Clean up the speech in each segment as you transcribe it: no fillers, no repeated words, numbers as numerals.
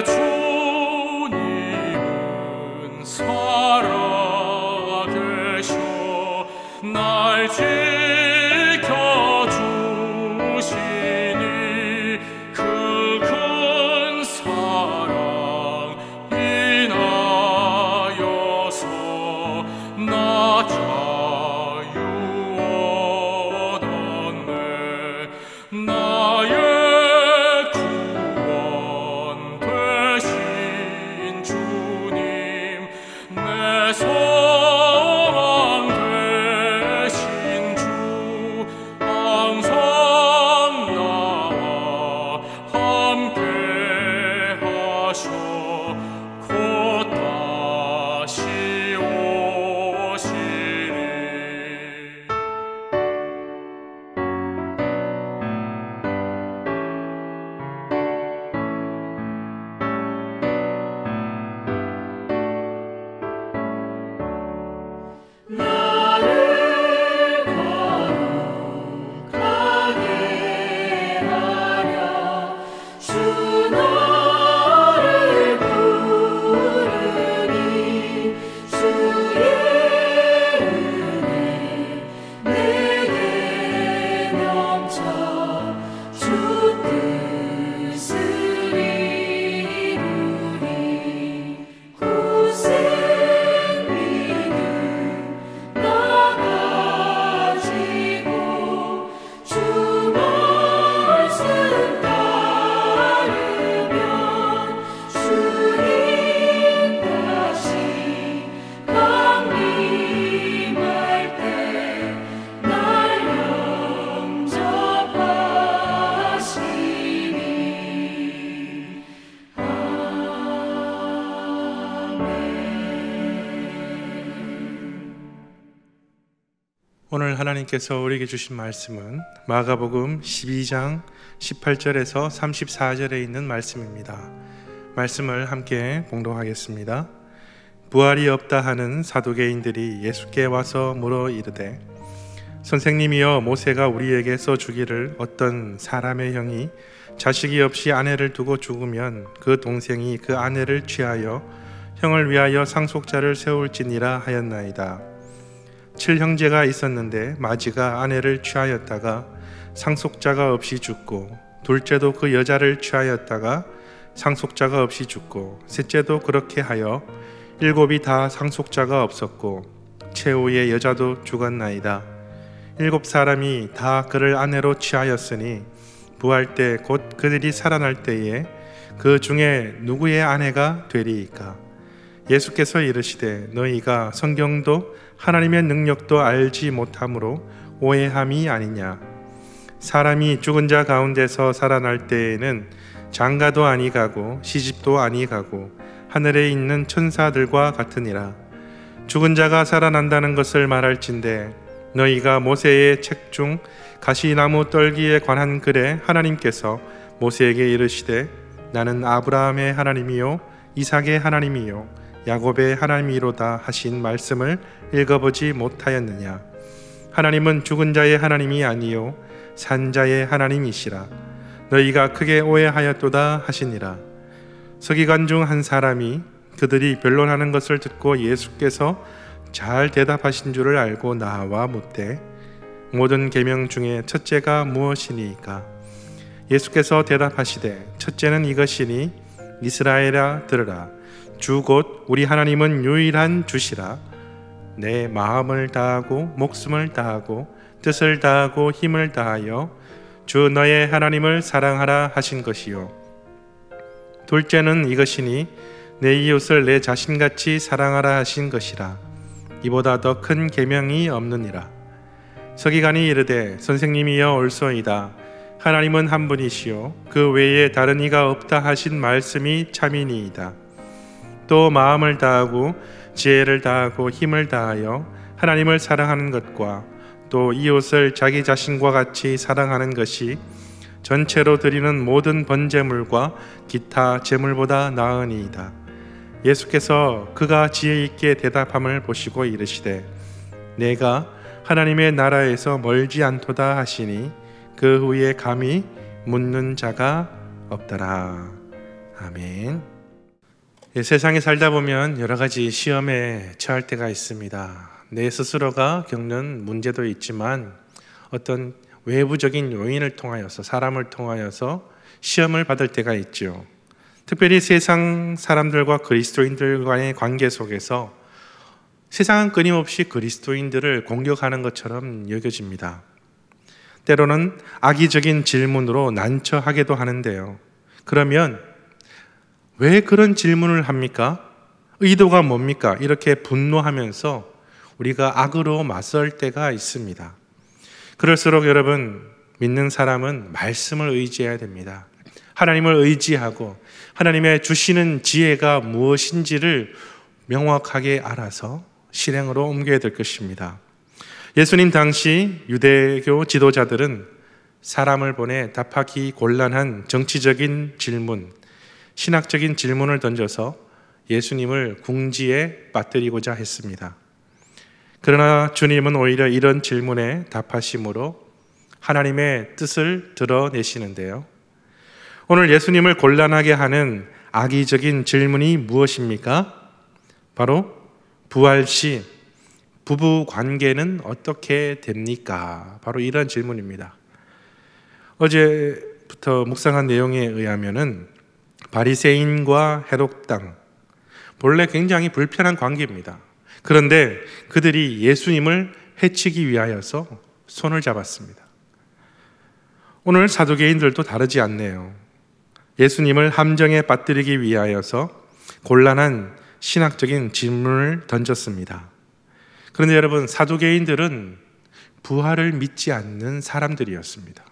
주님은 살아계셔 날 지켜주시니 그 큰 사랑 인하여서 나 자유 얻었네. 나의 구원 되신 주님 내 소망 되신 주 항상 나와 함께 하셔 곧 다시 오시리. 나를 거룩하게 하려 주 너를 부르니 주의 은혜 내게 넘쳐 주 뜻을 이루니 고생 믿음 나 가지고 주 말씀 따르면 주님 다시 강림할 때 날 영접하시리. 오늘 하나님께서 우리에게 주신 말씀은 마가복음 12장 18절에서 34절에 있는 말씀입니다. 말씀을 함께 봉독하겠습니다. 부활이 없다 하는 사두개인들이 예수께 와서 물어 이르되 선생님이여 모세가 우리에게 써주기를 어떤 사람의 형이 자식이 없이 아내를 두고 죽으면 그 동생이 그 아내를 취하여 형을 위하여 상속자를 세울지니라 하였나이다. 7형제가 있었는데 마지가 아내를 취하였다가 상속자가 없이 죽고 둘째도 그 여자를 취하였다가 상속자가 없이 죽고 셋째도 그렇게 하여 7이 다 상속자가 없었고 최후의 여자도 죽었나이다. 7사람이 다 그를 아내로 취하였으니 부활 때 곧 그들이 살아날 때에 그 중에 누구의 아내가 되리이까? 예수께서 이르시되 너희가 성경도 하나님의 능력도 알지 못함으로 오해함이 아니냐. 사람이 죽은 자 가운데서 살아날 때에는 장가도 아니 가고 시집도 아니 가고 하늘에 있는 천사들과 같으니라. 죽은 자가 살아난다는 것을 말할진대 너희가 모세의 책 중 가시나무 떨기에 관한 글에 하나님께서 모세에게 이르시되 나는 아브라함의 하나님이요 이삭의 하나님이요 야곱의 하나님이로다 하신 말씀을 읽어보지 못하였느냐. 하나님은 죽은 자의 하나님이 아니요 산 자의 하나님이시라. 너희가 크게 오해하였도다 하시니라. 서기관 중 한 사람이 그들이 변론하는 것을 듣고 예수께서 잘 대답하신 줄을 알고 나와 묻되 모든 계명 중에 첫째가 무엇이니까? 예수께서 대답하시되 첫째는 이것이니 이스라엘아 들으라. 주 곧 우리 하나님은 유일한 주시라. 내 마음을 다하고 목숨을 다하고 뜻을 다하고 힘을 다하여 주 너의 하나님을 사랑하라 하신 것이요. 둘째는 이것이니 내 이웃을 내 자신같이 사랑하라 하신 것이라. 이보다 더 큰 계명이 없느니라. 서기관이 이르되 선생님이여 옳소이다. 하나님은 한 분이시요 그 외에 다른 이가 없다 하신 말씀이 참이니이다. 또 마음을 다하고 지혜를 다하고 힘을 다하여 하나님을 사랑하는 것과 또 이웃을 자기 자신과 같이 사랑하는 것이 전체로 드리는 모든 번제물과 기타 제물보다 나으니이다. 예수께서 그가 지혜 있게 대답함을 보시고 이르시되 내가 하나님의 나라에서 멀지 않도다 하시니 그 후에 감히 묻는 자가 없더라. 아멘. 세상에 살다 보면 여러 가지 시험에 처할 때가 있습니다. 내 스스로가 겪는 문제도 있지만 어떤 외부적인 요인을 통하여서, 사람을 통하여서 시험을 받을 때가 있죠. 특별히 세상 사람들과 그리스도인들과의 관계 속에서 세상은 끊임없이 그리스도인들을 공격하는 것처럼 여겨집니다. 때로는 악의적인 질문으로 난처하게도 하는데요. 그러면 왜 그런 질문을 합니까? 의도가 뭡니까? 이렇게 분노하면서 우리가 악으로 맞설 때가 있습니다. 그럴수록 여러분, 믿는 사람은 말씀을 의지해야 됩니다. 하나님을 의지하고 하나님의 주시는 지혜가 무엇인지를 명확하게 알아서 실행으로 옮겨야 될 것입니다. 예수님 당시 유대교 지도자들은 사람을 보내 답하기 곤란한 정치적인 질문, 신학적인 질문을 던져서 예수님을 궁지에 빠뜨리고자 했습니다. 그러나 주님은 오히려 이런 질문에 답하심으로 하나님의 뜻을 드러내시는데요. 오늘 예수님을 곤란하게 하는 악의적인 질문이 무엇입니까? 바로 부활 시 부부 관계는 어떻게 됩니까? 바로 이런 질문입니다. 어제부터 묵상한 내용에 의하면은 바리새인과 헤롯 당, 본래 굉장히 불편한 관계입니다. 그런데 그들이 예수님을 해치기 위하여서 손을 잡았습니다. 오늘 사두개인들도 다르지 않네요. 예수님을 함정에 빠뜨리기 위하여서 곤란한 신학적인 질문을 던졌습니다. 그런데 여러분, 사두개인들은 부활을 믿지 않는 사람들이었습니다.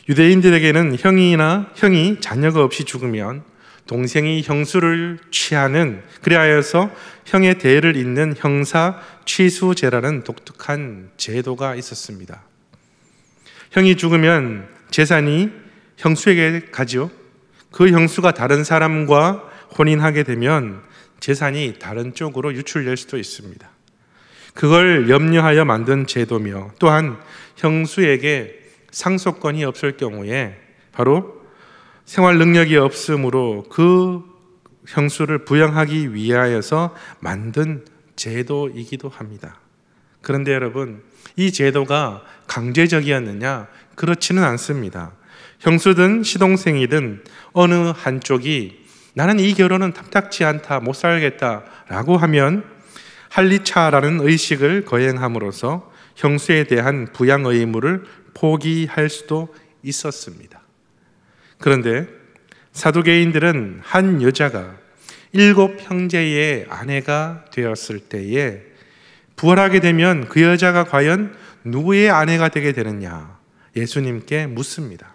유대인들에게는 형이 자녀가 없이 죽으면 동생이 형수를 취하는, 그리하여서 형의 대를 잇는 형사 취수제라는 독특한 제도가 있었습니다. 형이 죽으면 재산이 형수에게 가지요. 그 형수가 다른 사람과 혼인하게 되면 재산이 다른 쪽으로 유출될 수도 있습니다. 그걸 염려하여 만든 제도며, 또한 형수에게 상속권이 없을 경우에 바로 생활 능력이 없으므로 그 형수를 부양하기 위하여서 만든 제도이기도 합니다. 그런데 여러분, 이 제도가 강제적이었느냐? 그렇지는 않습니다. 형수든 시동생이든 어느 한쪽이 나는 이 결혼은 탐탁지 않다, 못 살겠다라고 하면 할리차라는 의식을 거행함으로써 형수에 대한 부양 의무를 포기할 수도 있었습니다. 그런데 사두개인들은 한 여자가 7 형제의 아내가 되었을 때에 부활하게 되면 그 여자가 과연 누구의 아내가 되게 되느냐? 예수님께 묻습니다.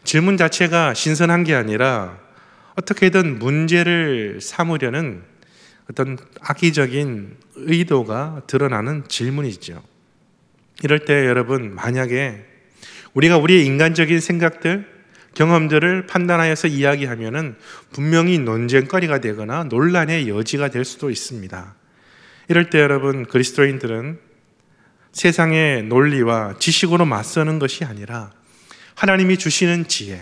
질문 자체가 신선한 게 아니라 어떻게든 문제를 삼으려는 어떤 악의적인 의도가 드러나는 질문이죠. 이럴 때 여러분, 만약에 우리가 우리의 인간적인 생각들, 경험들을 판단하여서 이야기하면은 분명히 논쟁거리가 되거나 논란의 여지가 될 수도 있습니다. 이럴 때 여러분, 그리스도인들은 세상의 논리와 지식으로 맞서는 것이 아니라 하나님이 주시는 지혜,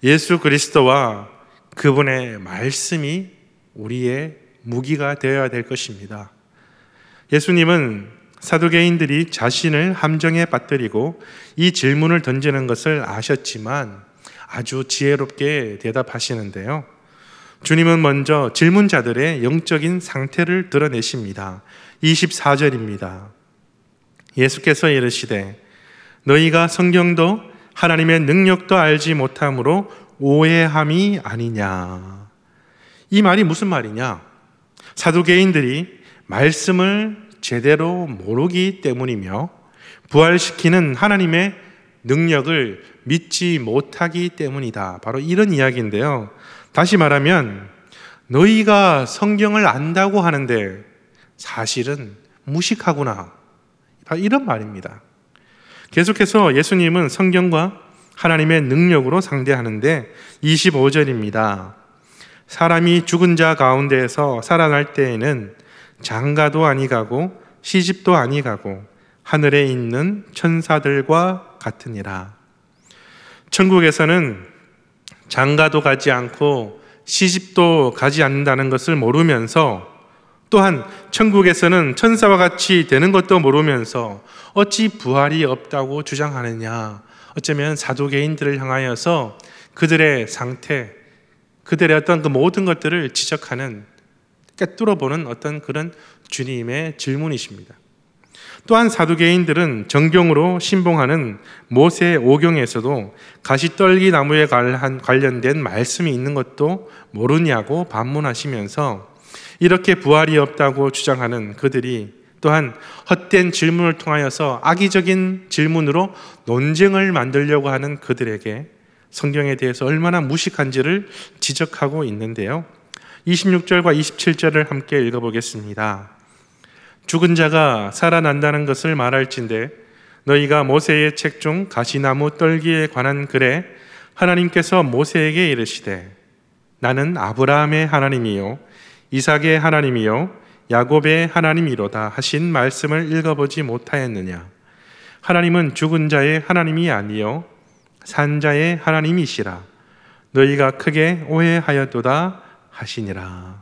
예수 그리스도와 그분의 말씀이 우리의 무기가 되어야 될 것입니다. 예수님은 사두개인들이 자신을 함정에 빠뜨리고 이 질문을 던지는 것을 아셨지만 아주 지혜롭게 대답하시는데요. 주님은 먼저 질문자들의 영적인 상태를 드러내십니다. 24절입니다. 예수께서 이르시되 너희가 성경도 하나님의 능력도 알지 못함으로 오해함이 아니냐. 이 말이 무슨 말이냐? 사두개인들이 말씀을 제대로 모르기 때문이며 부활시키는 하나님의 능력을 믿지 못하기 때문이다. 바로 이런 이야기인데요. 다시 말하면 너희가 성경을 안다고 하는데 사실은 무식하구나. 바로 이런 말입니다. 계속해서 예수님은 성경과 하나님의 능력으로 상대하는데 25절입니다. 사람이 죽은 자 가운데에서 살아날 때에는 장가도 아니가고 시집도 아니가고 하늘에 있는 천사들과 같으니라. 천국에서는 장가도 가지 않고 시집도 가지 않는다는 것을 모르면서, 또한 천국에서는 천사와 같이 되는 것도 모르면서 어찌 부활이 없다고 주장하느냐. 어쩌면 사두개인들을 향하여서 그들의 상태, 그들의 어떤 그 모든 것들을 지적하는, 꿰뚫어보는 어떤 그런 주님의 질문이십니다. 또한 사두개인들은 정경으로 신봉하는 모세 오경에서도 가시떨기 나무에 관련된 말씀이 있는 것도 모르냐고 반문하시면서, 이렇게 부활이 없다고 주장하는 그들이 또한 헛된 질문을 통하여서 악의적인 질문으로 논쟁을 만들려고 하는 그들에게 성경에 대해서 얼마나 무식한지를 지적하고 있는데요. 26절과 27절을 함께 읽어보겠습니다. 죽은 자가 살아난다는 것을 말할진대 너희가 모세의 책 중 가시나무 떨기에 관한 글에 하나님께서 모세에게 이르시되 나는 아브라함의 하나님이요 이삭의 하나님이요 야곱의 하나님이로다 하신 말씀을 읽어보지 못하였느냐. 하나님은 죽은 자의 하나님이 아니요 산 자의 하나님이시라. 너희가 크게 오해하였도다 하시니라.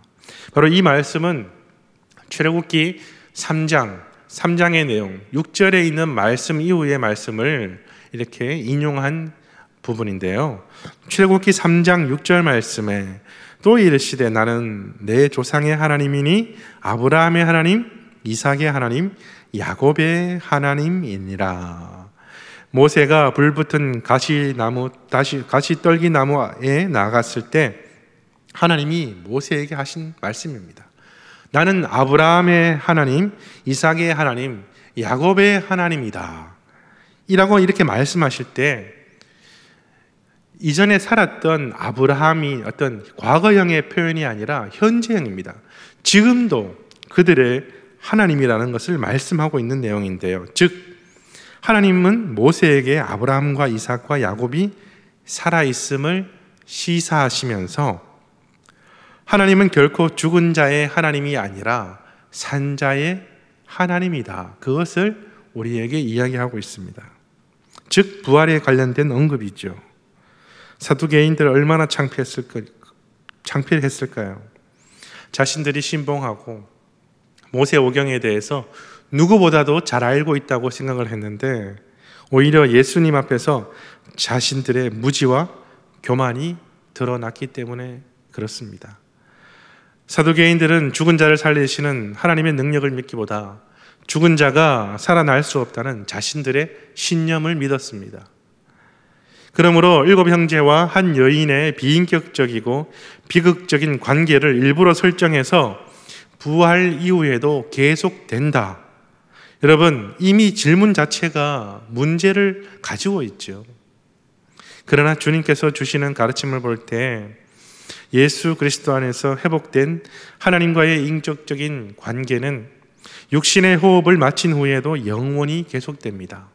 바로 이 말씀은 출애굽기 3장의 내용, 6절에 있는 말씀 이후의 말씀을 이렇게 인용한 부분인데요. 출애굽기 3장 6절 말씀에 또 이르시되 나는 내 조상의 하나님이니 아브라함의 하나님, 이삭의 하나님, 야곱의 하나님이니라. 모세가 불붙은 가시떨기 나무에 나갔을 때 하나님이 모세에게 하신 말씀입니다. 나는 아브라함의 하나님, 이삭의 하나님, 야곱의 하나님이다 이라고 이렇게 말씀하실 때 이전에 살았던 아브라함이 어떤 과거형의 표현이 아니라 현재형입니다. 지금도 그들의 하나님이라는 것을 말씀하고 있는 내용인데요. 즉 하나님은 모세에게 아브라함과 이삭과 야곱이 살아있음을 시사하시면서 하나님은 결코 죽은 자의 하나님이 아니라 산 자의 하나님이다. 그것을 우리에게 이야기하고 있습니다. 즉 부활에 관련된 언급이죠. 사두개인들 얼마나 창피했을까요? 자신들이 신봉하고 모세 오경에 대해서 누구보다도 잘 알고 있다고 생각을 했는데 오히려 예수님 앞에서 자신들의 무지와 교만이 드러났기 때문에 그렇습니다. 사두개인들은 죽은 자를 살리시는 하나님의 능력을 믿기보다 죽은 자가 살아날 수 없다는 자신들의 신념을 믿었습니다. 그러므로 일곱 형제와 한 여인의 비인격적이고 비극적인 관계를 일부러 설정해서 부활 이후에도 계속된다. 여러분, 이미 질문 자체가 문제를 가지고 있죠. 그러나 주님께서 주시는 가르침을 볼 때 예수 그리스도 안에서 회복된 하나님과의 인격적인 관계는 육신의 호흡을 마친 후에도 영원히 계속됩니다.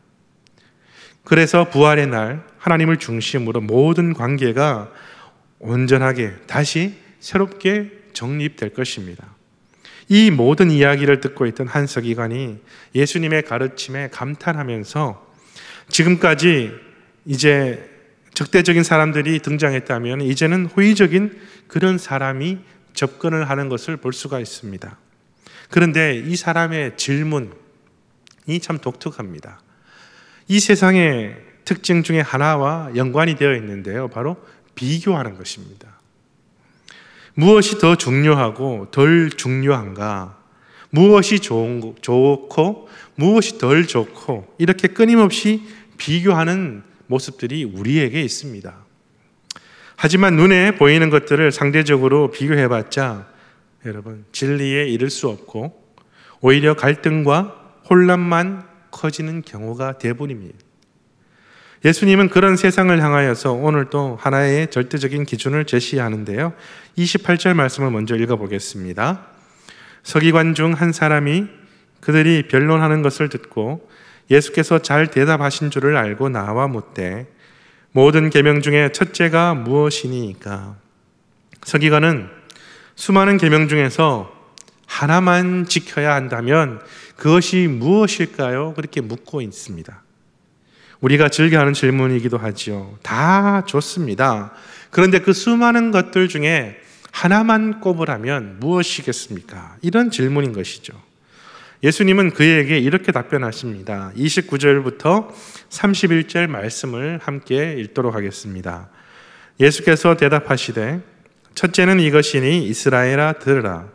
그래서 부활의 날 하나님을 중심으로 모든 관계가 온전하게 다시 새롭게 정립될 것입니다. 이 모든 이야기를 듣고 있던 한 서기관이 예수님의 가르침에 감탄하면서 지금까지 이제 적대적인 사람들이 등장했다면 이제는 호의적인 그런 사람이 접근을 하는 것을 볼 수가 있습니다. 그런데 이 사람의 질문이 참 독특합니다. 이 세상의 특징 중에 하나와 연관이 되어 있는데요. 바로 비교하는 것입니다. 무엇이 더 중요하고 덜 중요한가? 무엇이 좋고 무엇이 덜 좋고 이렇게 끊임없이 비교하는 모습들이 우리에게 있습니다. 하지만 눈에 보이는 것들을 상대적으로 비교해봤자 여러분 진리에 이를 수 없고 오히려 갈등과 혼란만 커지는 경우가 대부분입니다. 예수님은 그런 세상을 향하여서 오늘 또 하나의 절대적인 기준을 제시하는데요. 28절 말씀을 먼저 읽어보겠습니다. 서기관 중 한 사람이 그들이 변론하는 것을 듣고 예수께서 잘 대답하신 줄을 알고 나와 묻되 모든 계명 중에 첫째가 무엇이니까? 서기관은 수많은 계명 중에서 하나만 지켜야 한다면 그것이 무엇일까요? 그렇게 묻고 있습니다. 우리가 즐겨하는 질문이기도 하지요. 다 좋습니다. 그런데 그 수많은 것들 중에 하나만 꼽으라면 무엇이겠습니까? 이런 질문인 것이죠. 예수님은 그에게 이렇게 답변하십니다. 29절부터 31절 말씀을 함께 읽도록 하겠습니다. 예수께서 대답하시되 첫째는 이것이니 이스라엘아 들으라.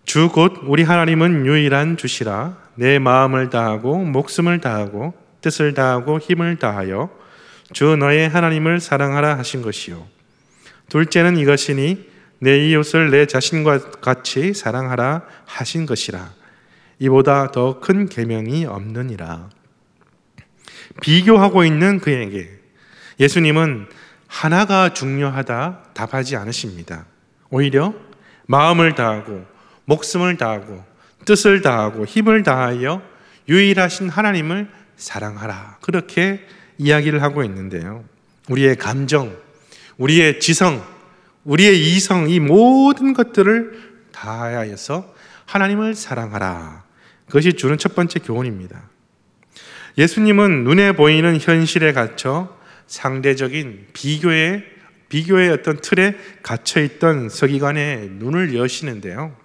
주 곧 우리 하나님은 유일한 주시라. 내 마음을 다하고 목숨을 다하고 뜻을 다하고 힘을 다하여 주 너의 하나님을 사랑하라 하신 것이요. 둘째는 이것이니 내 이웃을 내 자신과 같이 사랑하라 하신 것이라. 이보다 더 큰 계명이 없느니라. 비교하고 있는 그에게 예수님은 하나가 중요하다 답하지 않으십니다. 오히려 마음을 다하고 목숨을 다하고 뜻을 다하고 힘을 다하여 유일하신 하나님을 사랑하라. 그렇게 이야기를 하고 있는데요. 우리의 감정, 우리의 지성, 우리의 이성, 이 모든 것들을 다하여서 하나님을 사랑하라. 그것이 주는 첫 번째 교훈입니다. 예수님은 눈에 보이는 현실에 갇혀 상대적인 비교의 어떤 틀에 갇혀있던 서기관의 눈을 여시는데요.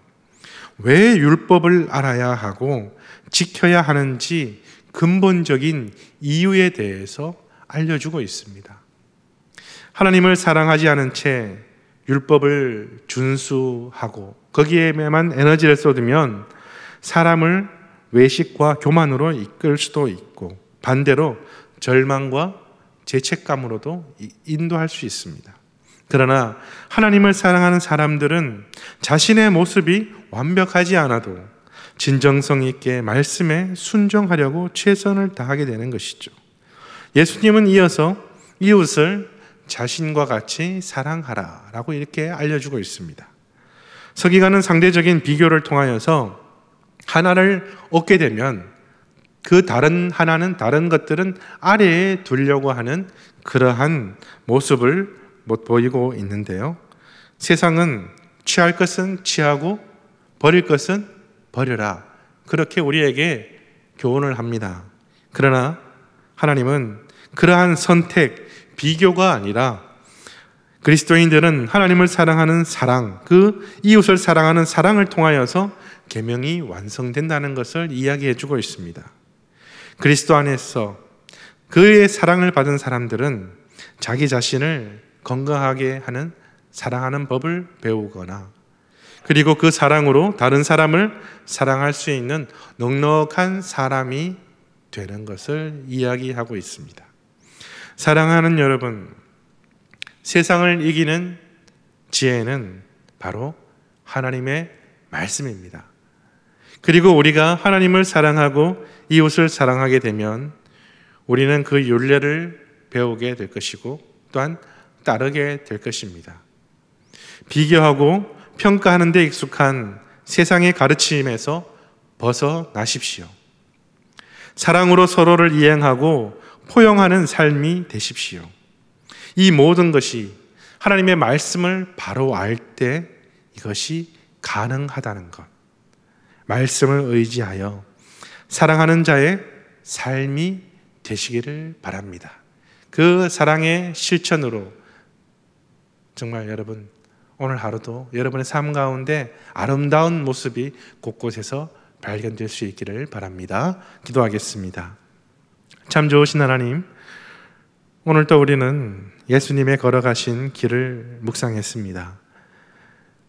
왜 율법을 알아야 하고 지켜야 하는지 근본적인 이유에 대해서 알려주고 있습니다. 하나님을 사랑하지 않은 채 율법을 준수하고 거기에만 에너지를 쏟으면 사람을 외식과 교만으로 이끌 수도 있고 반대로 절망과 죄책감으로도 인도할 수 있습니다. 그러나 하나님을 사랑하는 사람들은 자신의 모습이 완벽하지 않아도 진정성 있게 말씀에 순종하려고 최선을 다하게 되는 것이죠. 예수님은 이어서 이웃을 자신과 같이 사랑하라 라고 이렇게 알려주고 있습니다. 서기관은 상대적인 비교를 통하여서 하나를 얻게 되면 그 다른 하나는 다른 것들은 아래에 두려고 하는 그러한 모습을 보이고 있는데요. 세상은 취할 것은 취하고 버릴 것은 버려라. 그렇게 우리에게 교훈을 합니다. 그러나 하나님은 그러한 선택, 비교가 아니라 그리스도인들은 하나님을 사랑하는 사랑, 그 이웃을 사랑하는 사랑을 통하여서 계명이 완성된다는 것을 이야기해 주고 있습니다. 그리스도 안에서 그의 사랑을 받은 사람들은 자기 자신을 건강하게 하는 사랑하는 법을 배우거나 그리고 그 사랑으로 다른 사람을 사랑할 수 있는 넉넉한 사람이 되는 것을 이야기하고 있습니다. 사랑하는 여러분, 세상을 이기는 지혜는 바로 하나님의 말씀입니다. 그리고 우리가 하나님을 사랑하고 이웃을 사랑하게 되면 우리는 그 율례를 배우게 될 것이고 또한 따르게 될 것입니다. 비교하고 평가하는 데 익숙한 세상의 가르침에서 벗어나십시오. 사랑으로 서로를 이행하고 포용하는 삶이 되십시오. 이 모든 것이 하나님의 말씀을 바로 알 때 이것이 가능하다는 것. 말씀을 의지하여 사랑하는 자의 삶이 되시기를 바랍니다. 그 사랑의 실천으로 정말 여러분 오늘 하루도 여러분의 삶 가운데 아름다운 모습이 곳곳에서 발견될 수 있기를 바랍니다. 기도하겠습니다. 참 좋으신 하나님, 오늘도 우리는 예수님의 걸어가신 길을 묵상했습니다.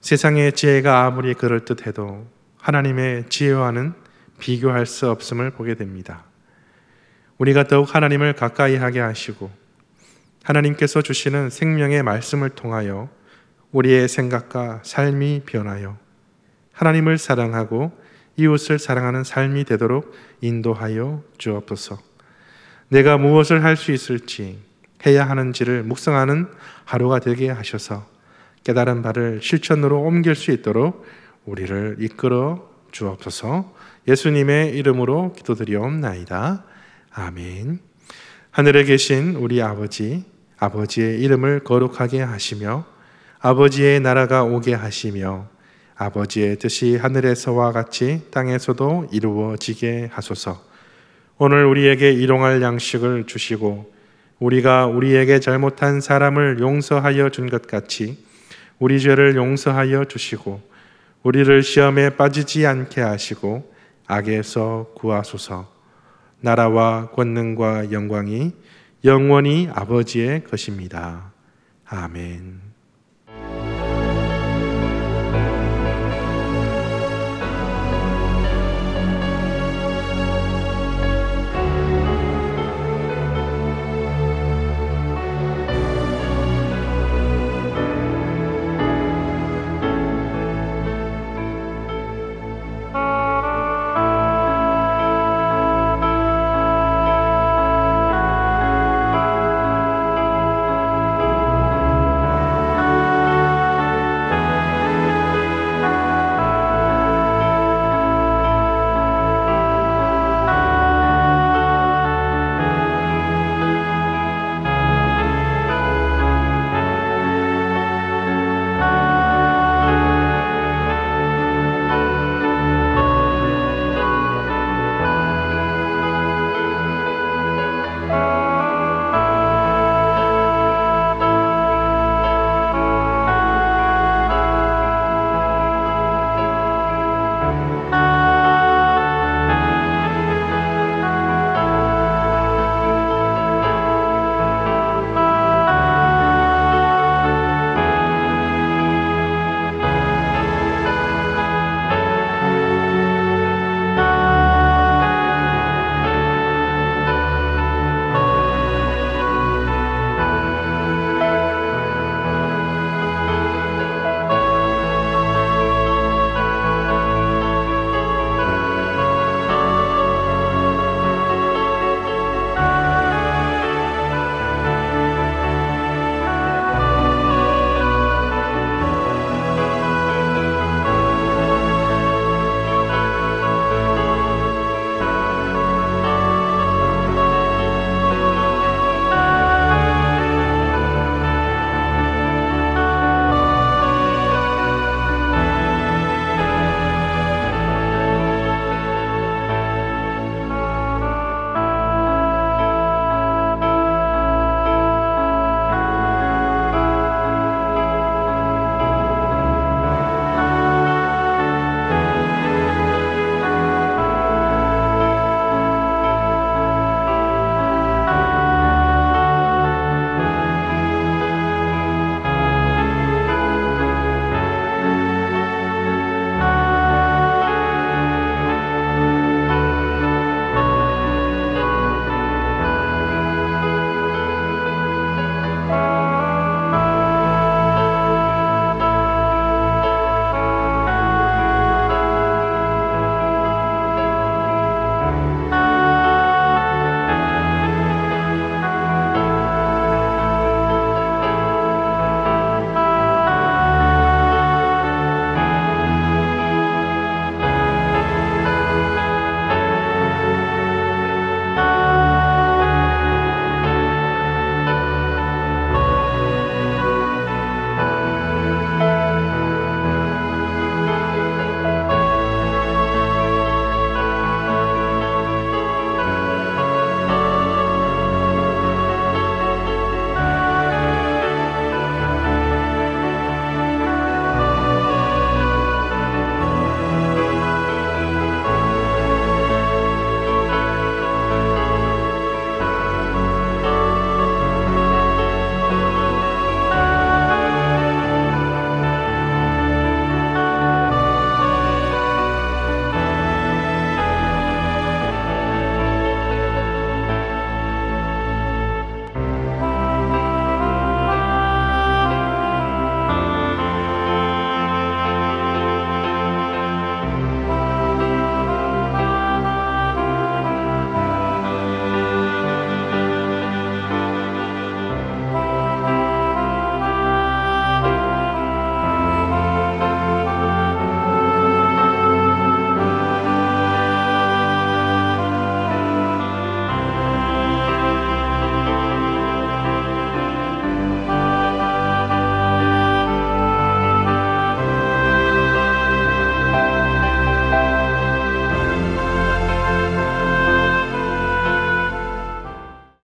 세상의 지혜가 아무리 그럴듯해도 하나님의 지혜와는 비교할 수 없음을 보게 됩니다. 우리가 더욱 하나님을 가까이 하게 하시고 하나님께서 주시는 생명의 말씀을 통하여 우리의 생각과 삶이 변하여 하나님을 사랑하고 이웃을 사랑하는 삶이 되도록 인도하여 주옵소서. 내가 무엇을 할 수 있을지 해야 하는지를 묵상하는 하루가 되게 하셔서 깨달은 바를 실천으로 옮길 수 있도록 우리를 이끌어 주옵소서. 예수님의 이름으로 기도드리옵나이다. 아멘. 하늘에 계신 우리 아버지, 아버지의 이름을 거룩하게 하시며 아버지의 나라가 오게 하시며 아버지의 뜻이 하늘에서와 같이 땅에서도 이루어지게 하소서. 오늘 우리에게 일용할 양식을 주시고 우리가 우리에게 잘못한 사람을 용서하여 준 것 같이 우리 죄를 용서하여 주시고 우리를 시험에 빠지지 않게 하시고 악에서 구하소서. 나라와 권능과 영광이 영원히 아버지의 것입니다. 아멘.